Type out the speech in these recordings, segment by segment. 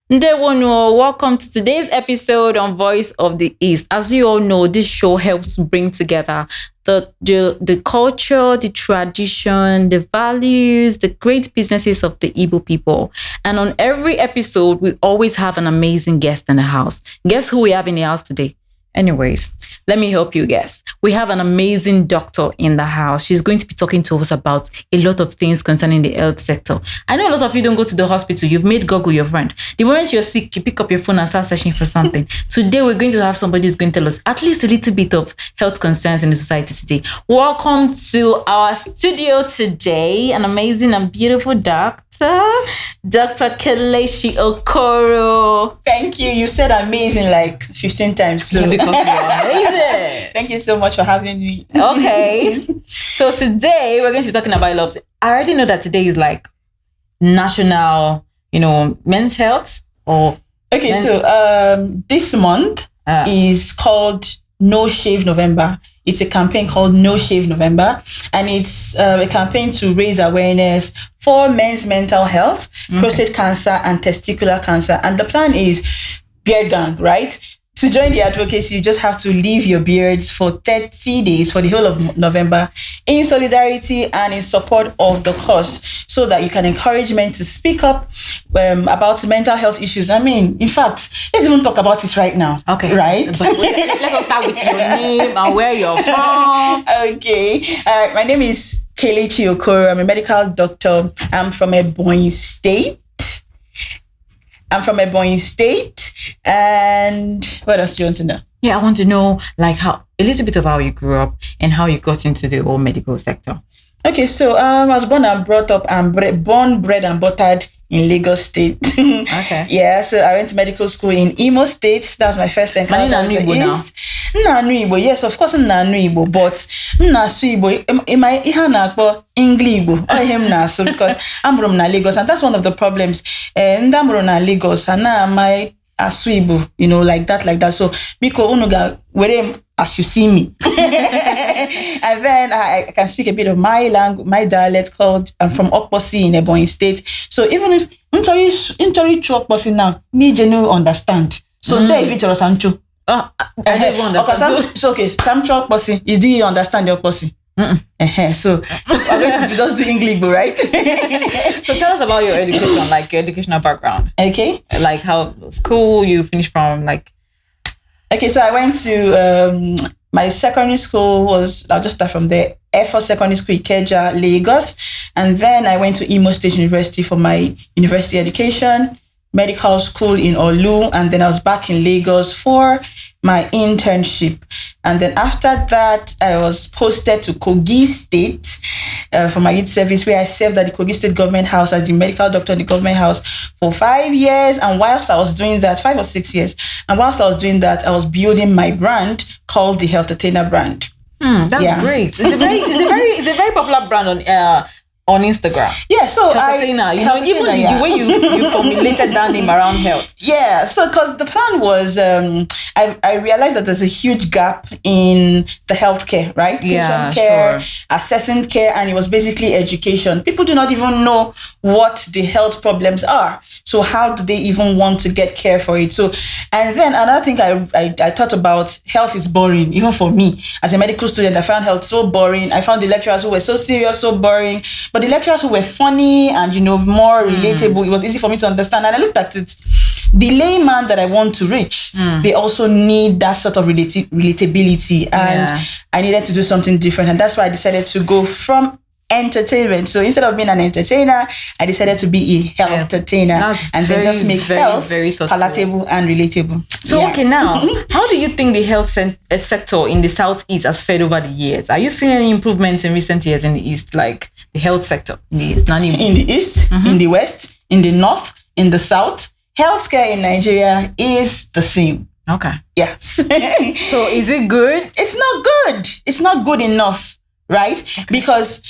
Ndewono, welcome to today's episode on Voice of the East. As you all know, this show helps bring together the culture, the tradition, the values, the great businesses of the Igbo people. And on every episode, we always have an amazing guest in the house. Guess who we have in the house today? Anyways, let me help you guess. We have an amazing doctor in the house. She's going to be talking to us about a lot of things concerning the health sector. I know a lot of you don't go to the hospital. You've made Google your friend. The moment you're sick, you pick up your phone and start searching for something. Today, we're going to have somebody who's going to tell us at least a little bit of health concerns in the society today. Welcome to our studio today, an amazing and beautiful doctor. Dr. Kelechi Okoro. Thank you. You said amazing like 15 times. So. Yeah, because you're amazing. Thank you so much for having me. Okay. So today we're going to be talking about love. I already know that today is like national, men's health or... Okay, so this month is called No Shave November. It's a campaign called No Shave November, and it's a campaign to raise awareness for men's mental health, prostate cancer, and testicular cancer. And the plan is beard gang, right? To join the advocacy, you just have to leave your beards for 30 days for the whole of November in solidarity and in support of the cause so that you can encourage men to speak up about mental health issues. I mean, in fact, let's even talk about it right now. Okay. Right? But let us start with your name and where you're from. Okay. My name is Kelechi Okoro. I'm a medical doctor. I'm from Ebonyi State. And what else do you want to know? Yeah, I want to know a little bit of how you grew up and how you got into the whole medical sector. Okay, so I was born and brought up and bred and buttered in Lagos State. Okay. Yeah, so I went to medical school in Imo State. That was my first encounter with the East. Nanu yes, of course Nanu Igbo, but Nasu Igbo, English Igbo, so because I'm from Lagos, and that's one of the problems. And I'm from Lagos, and now my Aswibu, like that. So, Biko Unuga, where as you see me. And then I can speak a bit of my language, my dialect called, I'm from Okposi in Ebonyi State. So even if Ntori Okposi now, need you understand. So there if it's Sancho. I don't understand. Okay, Sam Okposi, do you understand your Okposi? So I'm going to just do English, right? So tell us about your education, like your educational background. Okay. Like how school you finished from, Okay, so I went to my secondary school I'll just start from there. Air Force Secondary School, Ikeja, Lagos. And then I went to Imo State University for my university education, medical school in Olu. And then I was back in Lagos for my internship. And then after that, I was posted to Kogi State for my youth service, where I served at the Kogi State Government House as the medical doctor in the government house for 5 years. And whilst I was doing that, 5 or 6 years, and whilst I was doing that, I was building my brand called the Healthattainer brand. That's great. It's a very popular brand on Instagram. Yeah, so Healthattainer, the way you formulated that name around health. Yeah, so because the plan was, I realized that there's a huge gap in the healthcare, right? Yeah, patient care, sure. assessing care, and it was basically education. People do not even know what the health problems are. So how do they even want to get care for it? So, and then another thing I thought about, health is boring, even for me. As a medical student, I found health so boring. I found the lecturers who were so serious, so boring. But the lecturers who were funny and, more relatable, it was easy for me to understand. And I looked at it. The layman that I want to reach, they also need that sort of relatability. And I needed to do something different. And that's why I decided to go from entertainment. So instead of being an entertainer, I decided to be a healthattainer and then just make health palatable and relatable. So okay, now how do you think the health sector in the Southeast has fared over the years? Are you seeing any improvements in recent years in the East, like the health sector in the East? In the East, in the West, in the North, in the South, healthcare in Nigeria is the same. Okay. Yes. So is it good? It's not good. It's not good enough, right? Okay. Because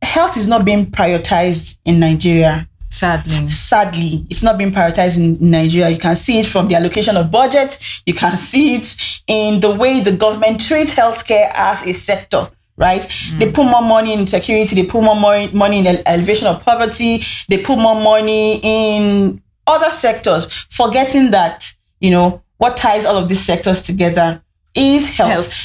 health is not being prioritized in Nigeria. Sadly, it's not being prioritized in Nigeria. You can see it from the allocation of budget. You can see it in the way the government treats healthcare as a sector. Right? They put more money in security. They put more money in the elevation of poverty. They put more money in other sectors, forgetting that, what ties all of these sectors together is health.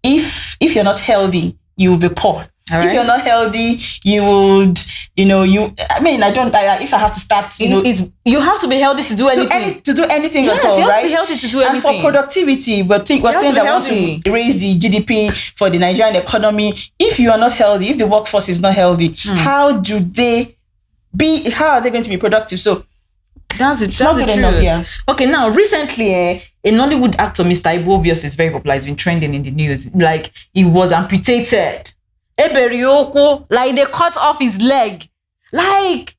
If you're not healthy, you will be poor. Right. If you're not healthy, you would, if I have to start, you have to be healthy to do anything. To do anything at all, you have right? to be healthy to do anything. And for productivity, we're saying that we want to raise the GDP for the Nigerian economy. If you are not healthy, if the workforce is not healthy, how are they going to be productive? So that's not good enough, yeah. Okay, now recently, a Nollywood actor, Mr. Ibu, obviously is very popular. It's been trending in the news. Like, he was amputated. Eberioko, like they cut off his leg. Like,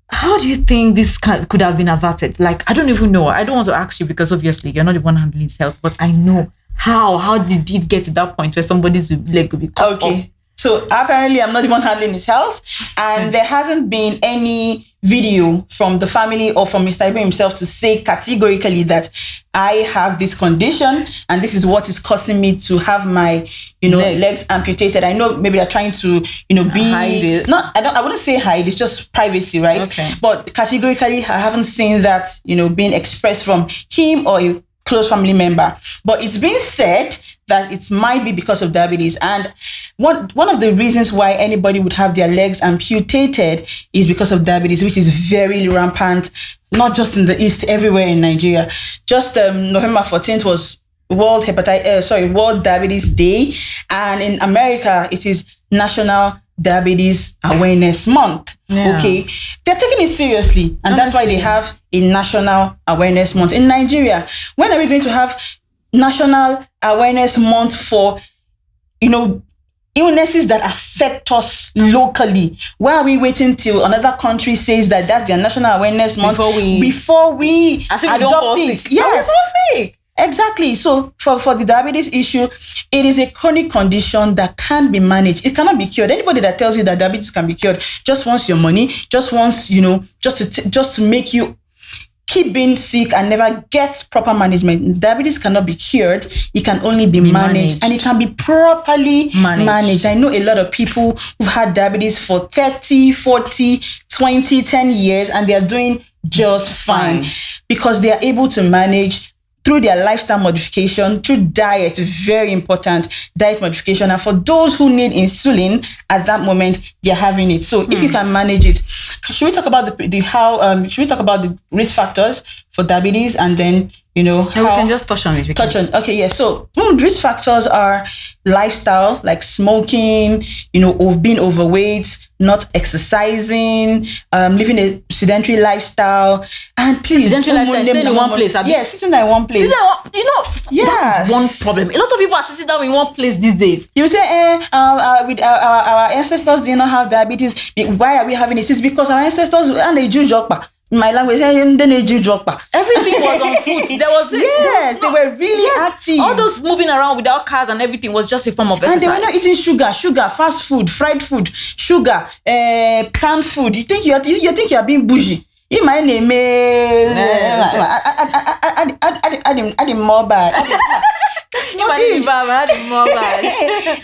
how do you think this could have been averted? Like, I don't even know. I don't want to ask you because obviously you're not the one handling his health, but I know how did it get to that point where somebody's leg could be cut off? So apparently I'm not the one handling his health, and there hasn't been any video from the family or from Mr. Ibu himself to say categorically that I have this condition and this is what is causing me to have my, legs amputated. I know maybe they're trying to, hide it. I wouldn't say hide, it's just privacy, right? Okay. But categorically, I haven't seen that, being expressed from him or a close family member. But it's been said that it might be because of diabetes. And one of the reasons why anybody would have their legs amputated is because of diabetes, which is very rampant, not just in the East, everywhere in Nigeria. Just November 14th was World Diabetes Day. And in America, it is National Diabetes Awareness Month. Yeah. Okay. They're taking it seriously. And that's why they have a National Awareness Month. In Nigeria, when are we going to have National Awareness Month for, illnesses that affect us locally? Why are we waiting till another country says that that's their National Awareness Month before we adopt it? Yes. Exactly. So for the diabetes issue, it is a chronic condition that can be managed. It cannot be cured. Anybody that tells you that diabetes can be cured just wants your money, just wants, just to make you keep being sick and never get proper management. Diabetes cannot be cured. It can only be managed, and it can be properly managed. I know a lot of people who've had diabetes for 30, 40, 20, 10 years, and they are doing just fine because they are able to manage through their lifestyle modification, through diet, very important diet modification. And for those who need insulin at that moment, they're having it. So if you can manage it, should we talk about should we talk about the risk factors for diabetes, and then, we can just touch on it. Okay, yeah. So risk factors are lifestyle, like smoking, being overweight, not exercising, living a sedentary lifestyle, and please, sitting in one place. Yeah, sitting in one place. That's one problem. A lot of people are sitting down in one place these days. You say, with our ancestors did not have diabetes. Why are we having it? It's because our ancestors and they do jokpa. My language, everything was on foot. There was they were really active. All those moving around without cars and everything was just a form of exercise. And they were not eating sugar, fast food, fried food, sugar, canned food. You think you are being bougie? In my name, adding more bad.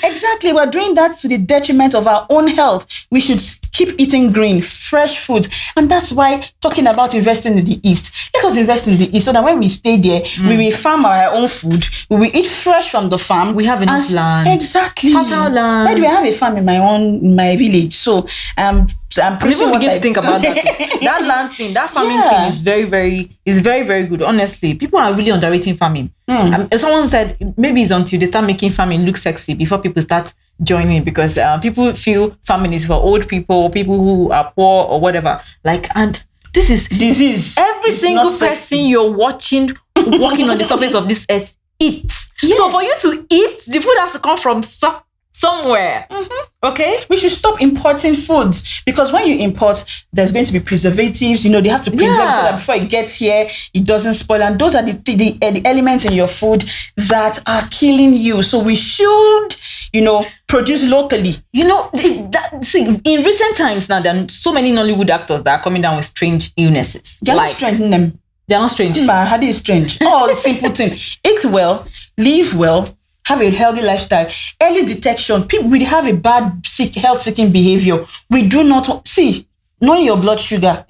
Exactly. We're doing that to the detriment of our own health. We should keep eating green, fresh foods. And that's why talking about investing in the East. Let us invest in the East so that when we stay there, we will farm our own food. We will eat fresh from the farm. We have enough land. Exactly. Fertile land. Why do I have a farm in my village? So I'm even begin to think about that. That land thing, that farming thing is very, very good. Honestly, people are really underrating farming. Someone said maybe it's until they start making farming look sexy before people start joining, because people feel farming is for old people who are poor or whatever. And this is disease. Every single person you're walking on the surface of this earth eats. Yes. So for you to eat, the food has to come from somewhere. Okay, we should stop importing foods, because when you import, there's going to be preservatives. They have to preserve so that before it gets here, it doesn't spoil. And those are the elements in your food that are killing you. So we should, produce locally. In recent times now, there are so many Nollywood actors that are coming down with strange illnesses. They're not strange. They're not strange. How is strange? All simple thing. Eat well, live well, have a healthy lifestyle, early detection. People will have a bad health-seeking behavior. We do not knowing your blood sugar.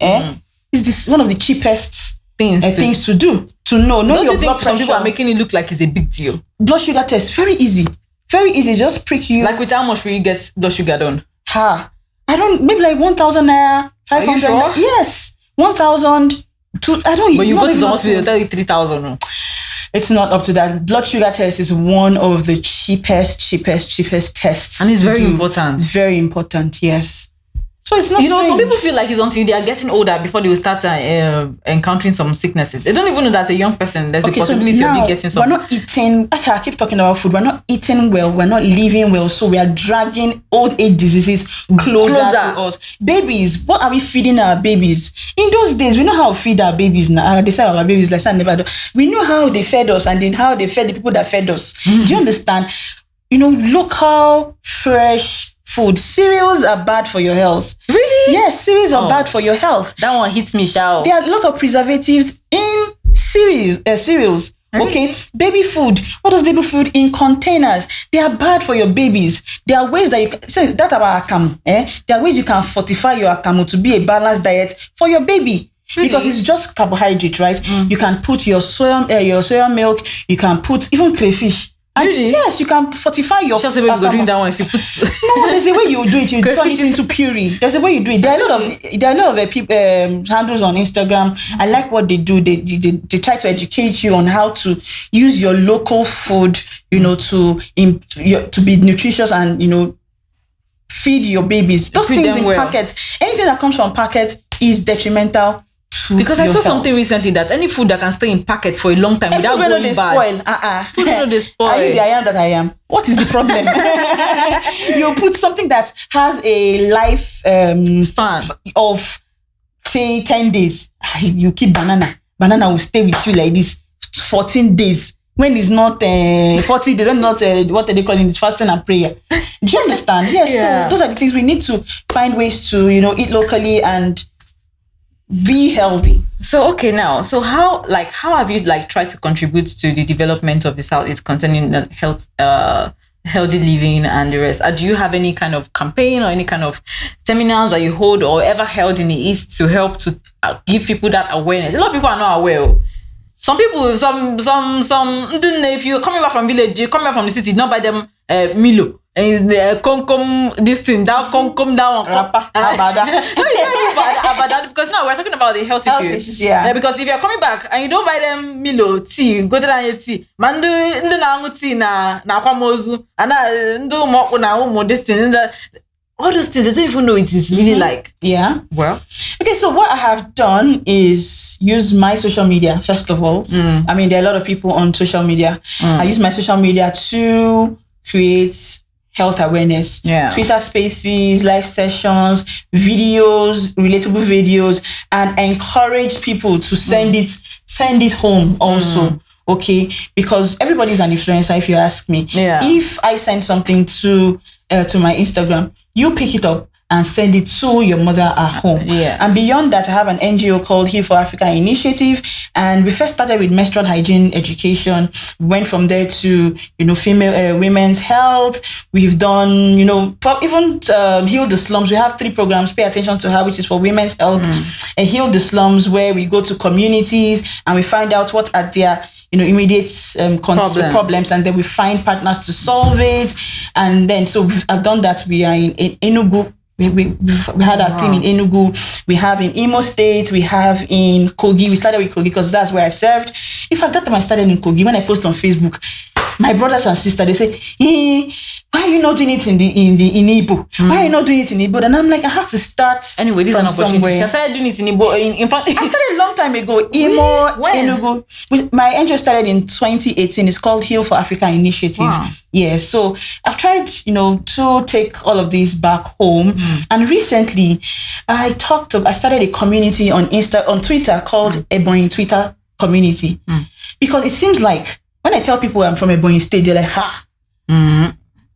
It's this one of the cheapest things to do. To know Don't your you think blood pressure. some people are making it look like it's a big deal? Blood sugar test, very easy. Very easy. Just prick you. Like with how much will you get blood sugar done? I don't, maybe like 1,000 naira, 500. Are you sure? Yes. 1,000. I don't. But you go to the even hospital, they'll tell you 3,000. It's not up to that. Blood sugar test is one of the cheapest tests. And it's to very do. important. Very important, yes. So it's not Some strange. people feel like it's until they are getting older before they will start encountering some sicknesses. They don't even know that as a young person there's a possibility of you getting some. We're not eating. I keep talking about food. We're not eating well. We're not living well. So we are dragging old age diseases closer to us. Babies, what are we feeding our babies? In those days, we know how to feed our babies now. They say our babies like never do. We know how they fed us and then how they fed the people that fed us. Mm-hmm. Do you understand? Local, fresh food. Cereals are bad for your health. Really? Yes, cereals are bad for your health. That one hits me, Shao. There are a lot of preservatives in cereals. Okay, baby food. What is baby food in containers? They are bad for your babies. There are ways that you can say that about akamu. There are ways you can fortify your akamu to be a balanced diet for your baby. Really? Because it's just carbohydrate, right? You can put your soya milk. You can put even crayfish. Really? Yes, you can fortify your. Just the way you go drink that one if you put. No, there's a way you do it. You turn it into puree. There's a way you do it. There are a lot of people handles on Instagram. I like what they do. They try to educate you on how to use your local food, to be nutritious and feed your babies. Those things in packets. Anything that comes from packet is detrimental. Because I saw something recently that any food that can stay in packet for a long time without going bad. Food when they spoil. Are you the I am that I am? What is the problem? You put something that has a life span of say 10 days. You keep banana. Banana will stay with you like this 14 days. When it's not 40 days, when not what are they calling it? Fasting and prayer. Do you understand? Yes. Yeah. So those are the things we need to find ways to eat locally and be healthy. So so how have you tried to contribute to the development of the Southeast concerning the health, healthy living and the rest? Do you have any kind of campaign or any kind of seminars that you hold or ever held in the East to help to give people that awareness? A lot of people are not aware. Some people, some if you're coming back from village, you come back from the city, not by them Milo. And come this thing that come down because now we're talking about the health issues. Yeah. Because if you're coming back and you don't buy them Milo tea, go to your tea, man do tea na kwamozu and do more na this thing all those things. I don't even know it is really well. Okay, so what I have done is use my social media first of all. I mean, there are a lot of people on social media. I use my social media to create health awareness. Twitter spaces, live sessions, videos, relatable videos, and encourage people to send it home also. Okay, because everybody's an influencer. If you ask me, if I send something to my Instagram, you pick it up and send it to your mother at home. And beyond that, I have an NGO called Heal for Africa Initiative. And we first started with menstrual hygiene education. We went from there to, female women's health. We've done, even Heal the Slums. We have 3 programs, Pay Attention to Her, which is for women's health. And Heal the Slums, where we go to communities and we find out what are their immediate problems, and then we find partners to solve it. And then, so I've done that. We are in Enugu. We had our team in Enugu. We have in Imo State. We have in Kogi. We started with Kogi because that's where I served. In fact, that time I started in Kogi. When I post on Facebook, my brothers and sisters, they say, why are you not doing it in Igbo? Why are you not doing it in Igbo? And I'm like, I have to start. Anyway, this is an opportunity. I started doing it in Igbo. In fact, I started a long time ago. Imo, Enugu. My NGO started in 2018. It's called Heal for Africa Initiative. Wow. Yeah. So I've tried, to take all of this back home. And recently, I started a community on Twitter called Ebonyi Twitter Community, because it seems like when I tell people I'm from Ebonyi State, they're like, ha.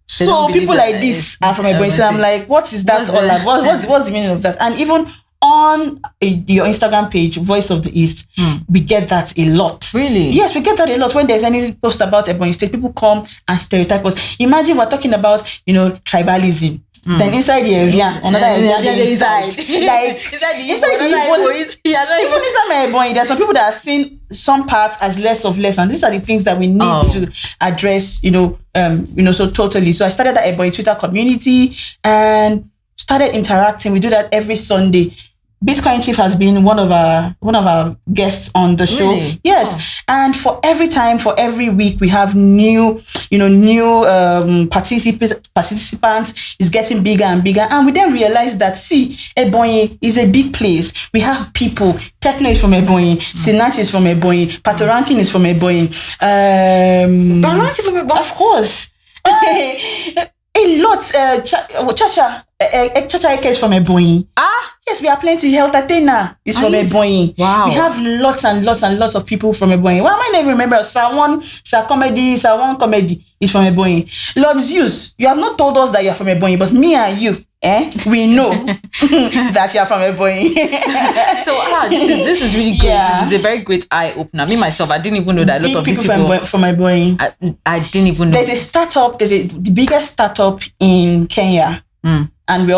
So people like this are from Ebonyi State. I'm like, what is that all about? What's the meaning of that? And even on your Instagram page, Voice of the East, we get that a lot. Really? Yes, we get that a lot. When there's any post about Ebonyi State, people come and stereotype us. Imagine we're talking about, tribalism. Then inside the Evian, another Evian inside. Like inside the Igbo, even inside my Ebonyi, there's some people that are seeing some parts as less, and these are the things that we need to address. So totally. So I started that Ebonyi Twitter community and started interacting. We do that every Sunday. Bitcoin Chief has been one of our guests on the show. Really? Yes. And for every week, we have new participants is getting bigger and bigger. And we then realize that, Ebonyi is a big place. We have people. Techno is from Ebonyi. Sinach is from Ebonyi. Patoranking is from Ebonyi. Patoranking from Ebonyi? Of course. A lot. Chacha Eke is from Ebonyi. Yes, we are plenty. Health Athena is from Ebonyi. Wow. We have lots and lots of people from Ebonyi. Why am I never remember? Sir One Comedy is from Ebonyi. Lord Zeus, you have not told us that you are from Ebonyi, but me and you, we know that you are from Ebonyi. So this is really great. Yeah. It's a very great eye opener. Me myself, I didn't even know that a lot of these people from Ebonyi. I didn't even know. There's a startup. The biggest startup in Kenya. And they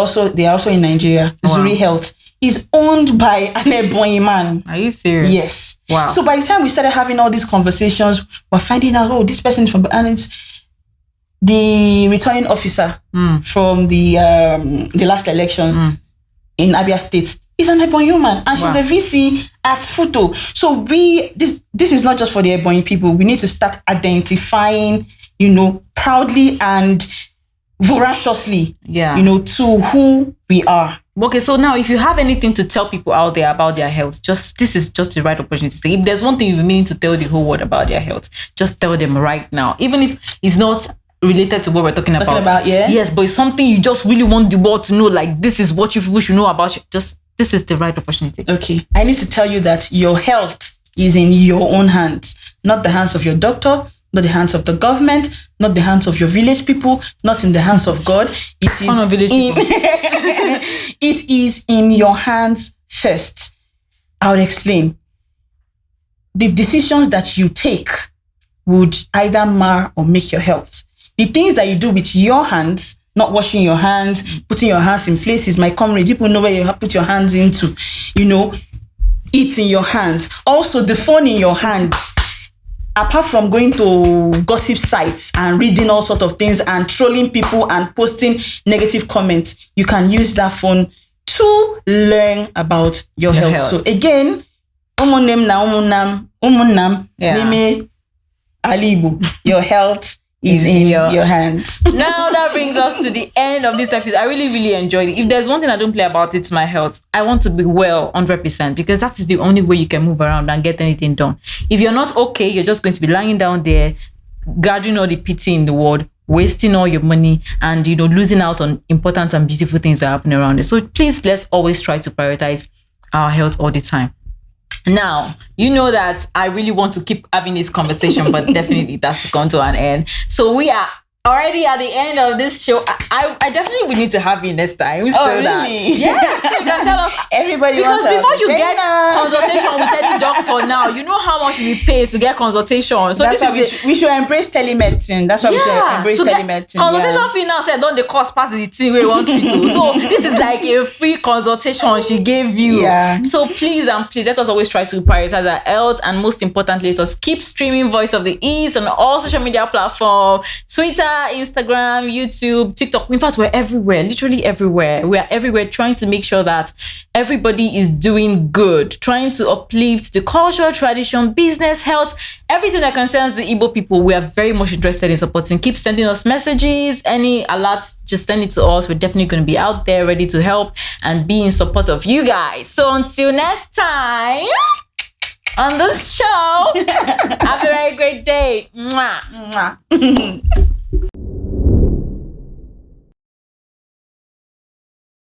are also in Nigeria. Wow. Zuri Health is owned by an Ebonyi man. Are you serious? Yes. Wow. So by the time we started having all these conversations, we're finding out, this person is from, and it's the returning officer from the last election in Abia State is an Ebonyi man, and she's a VC at Futo. So this is not just for the Ebonyi people. We need to start identifying, proudly and voraciously, to who we are. Okay, so now if you have anything to tell people out there about their health, this is just the right opportunity to say. If there's one thing you've been meaning to tell the whole world about their health, just tell them right now. Even if it's not related to what we're talking about. Yes, but it's something you just really want the world to know, like this is what you people should know about you. Just this is the right opportunity. Okay. I need to tell you that your health is in your own hands, not the hands of your doctor, not the hands of the government, not the hands of your village people, not in the hands of God. It is in your hands first. I'll explain. The decisions that you take would either mar or make your health. The things that you do with your hands, not washing your hands, putting your hands in places, my comrades, people know where you have put your hands into, it's in your hands. Also, the phone in your hand, apart from going to gossip sites and reading all sorts of things and trolling people and posting negative comments, you can use that phone to learn about your health. So again, your health is in your hands. Now that brings us to the end of this episode. I really, really enjoyed it. If there's one thing I don't play about, it's my health. I want to be well 100% because that is the only way you can move around and get anything done. If you're not okay, you're just going to be lying down there, gathering all the pity in the world, wasting all your money and, losing out on important and beautiful things that are happening around it. So please, let's always try to prioritize our health all the time. Now, you know that I really want to keep having this conversation, but definitely that's gone to an end. So we are already at the end of this show. I definitely would need to have you next time. Oh, really? Yes, so you can tell us. Everybody because wants before you get consultation with any doctor now, you know how much we pay to get consultation. So that's why we should embrace telemedicine. That's why we should embrace telemedicine. Consultation fee now said don't the cost pass the thing we want treat to. So this is like a free consultation she gave you. Yeah. So please let us always try to prioritize our health, and most importantly, let us keep streaming Voice of the East on all social media platforms, Twitter, Instagram, YouTube, TikTok. In fact, we're everywhere, literally everywhere. We are everywhere trying to make sure that everybody is doing good, trying to uplift the culture, tradition, business, health, everything that concerns the Igbo people. We are very much interested in supporting. Keep sending us messages, any alerts, just send it to us. We're definitely going to be out there ready to help and be in support of you guys. So until next time on this show, have a very great day. Mwah. Mwah.